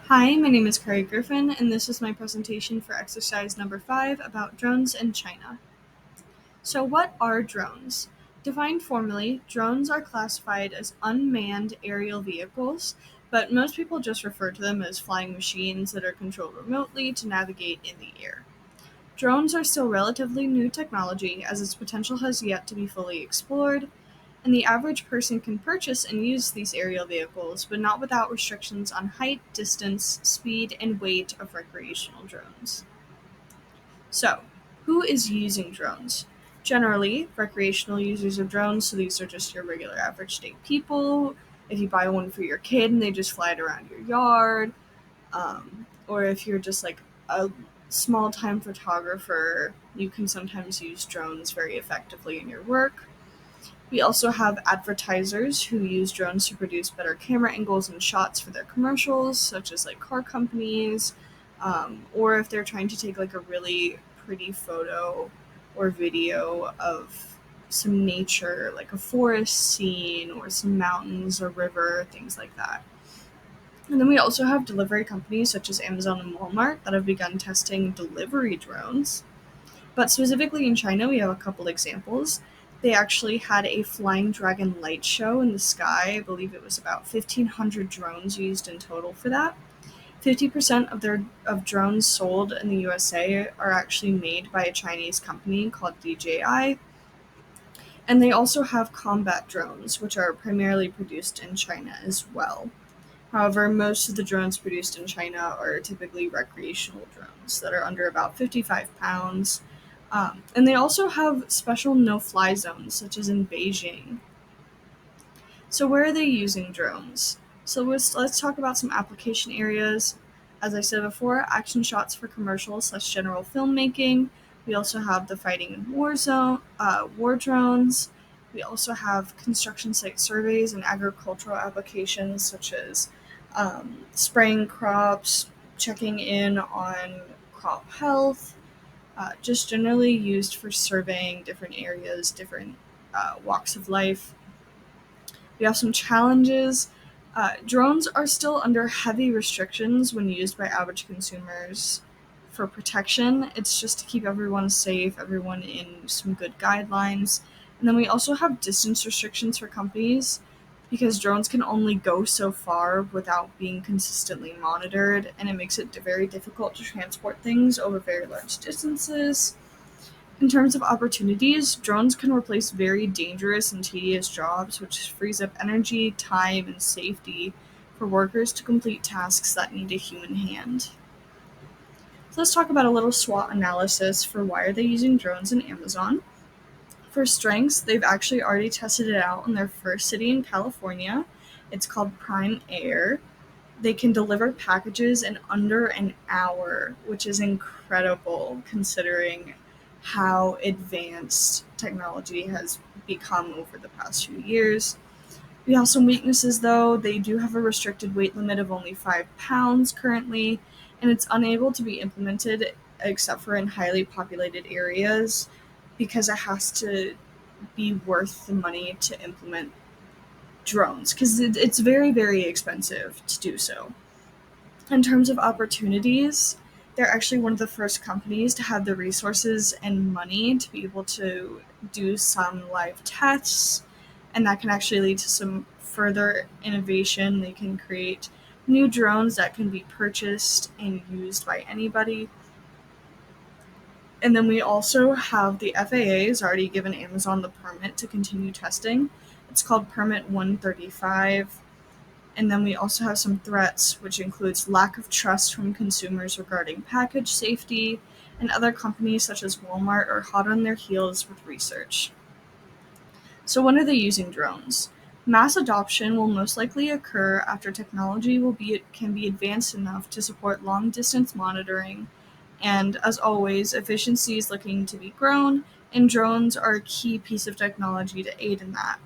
Hi, my name is Carrie Griffin, and this is my presentation for exercise number 5 about drones in China. So, what are drones? Defined formally, drones are classified as unmanned aerial vehicles, but most people just refer to them as flying machines that are controlled remotely to navigate in the air. Drones are still relatively new technology, as its potential has yet to be fully explored, and the average person can purchase and use these aerial vehicles, but not without restrictions on height, distance, speed, and weight of recreational drones. So, who is using drones? Generally, recreational users of drones, so these are just your regular average day people. If you buy one for your kid and they just fly it around your yard, or if you're just like a small time photographer, you can sometimes use drones very effectively in your work. We also have advertisers who use drones to produce better camera angles and shots for their commercials, such as like car companies, or if they're trying to take like a really pretty photo or video of some nature, like a forest scene or some mountains or river, things like that. And then we also have delivery companies such as Amazon and Walmart that have begun testing delivery drones. But specifically in China, we have a couple examples. They actually had a flying dragon light show in the sky. I believe it was about 1,500 drones used in total for that. 50% of drones sold in the USA are actually made by a Chinese company called DJI, and they also have combat drones, which are primarily produced in China as well. However, most of the drones produced in China are typically recreational drones that are under about 55 pounds. And they also have special no fly zones, such as in Beijing. So, where are they using drones? So, let's talk about some application areas. As I said before, action shots for commercials / general filmmaking. We also have the fighting in war drones. We also have construction site surveys and agricultural applications such as spraying crops, checking in on crop health, just generally used for surveying different areas, different walks of life. We have some challenges. Drones are still under heavy restrictions when used by average consumers for protection. It's just to keep everyone safe, everyone in some good guidelines. And then we also have distance restrictions for companies because drones can only go so far without being consistently monitored, and it makes it very difficult to transport things over very large distances. In terms of opportunities, drones can replace very dangerous and tedious jobs, which frees up energy, time, and safety for workers to complete tasks that need a human hand. So let's talk about a little SWOT analysis for why are they using drones in Amazon. For strengths, they've actually already tested it out in their first city in California. It's called Prime Air. They can deliver packages in under an hour, which is incredible considering how advanced technology has become over the past few years. We have some weaknesses though. They do have a restricted weight limit of only 5 pounds currently, and it's unable to be implemented except for in highly populated areas because it has to be worth the money to implement drones because it's very, very expensive to do so. In terms of opportunities, they're actually one of the first companies to have the resources and money to be able to do some live tests, and that can actually lead to some further innovation. They can create new drones that can be purchased and used by anybody. And then we also have the FAA has already given Amazon the permit to continue testing. It's called Permit 135. And then we also have some threats, which includes lack of trust from consumers regarding package safety, and other companies such as Walmart are hot on their heels with research. So when are they using drones? Mass adoption will most likely occur after technology can be advanced enough to support long-distance monitoring, and as always, efficiency is looking to be grown, and drones are a key piece of technology to aid in that.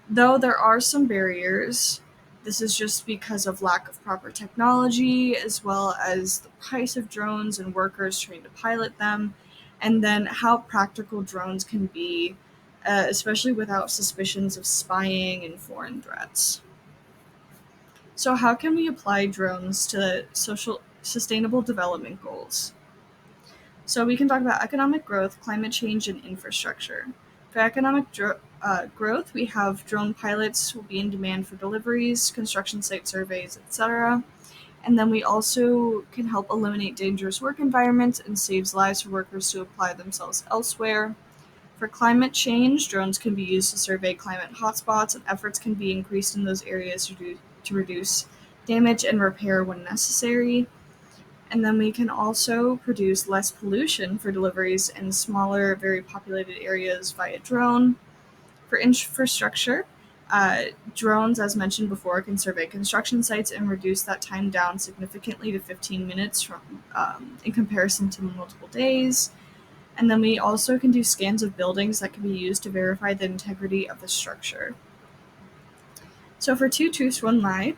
Though there are some barriers, this is just because of lack of proper technology, as well as the price of drones and workers trained to pilot them, and then how practical drones can be, especially without suspicions of spying and foreign threats. So how can we apply drones to social sustainable development goals? So we can talk about economic growth, climate change, and infrastructure. For economic growth, we have drone pilots will be in demand for deliveries, construction site surveys, etc. And then we also can help eliminate dangerous work environments and saves lives for workers to apply themselves elsewhere. For climate change, drones can be used to survey climate hotspots, and efforts can be increased in those areas to reduce damage and repair when necessary. And then we can also produce less pollution for deliveries in smaller, very populated areas via drone. For infrastructure, drones, as mentioned before, can survey construction sites and reduce that time down significantly to 15 minutes in comparison to multiple days. And then we also can do scans of buildings that can be used to verify the integrity of the structure. So for Two Truths, One Lie,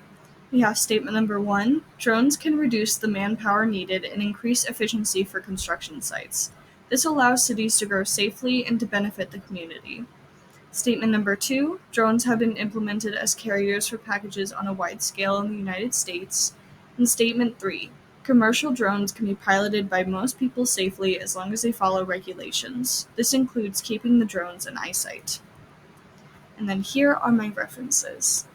we have statement number 1, drones can reduce the manpower needed and increase efficiency for construction sites. This allows cities to grow safely and to benefit the community. Statement number 2, drones have been implemented as carriers for packages on a wide scale in the United States. And statement 3, commercial drones can be piloted by most people safely as long as they follow regulations. This includes keeping the drones in eyesight. And then here are my references.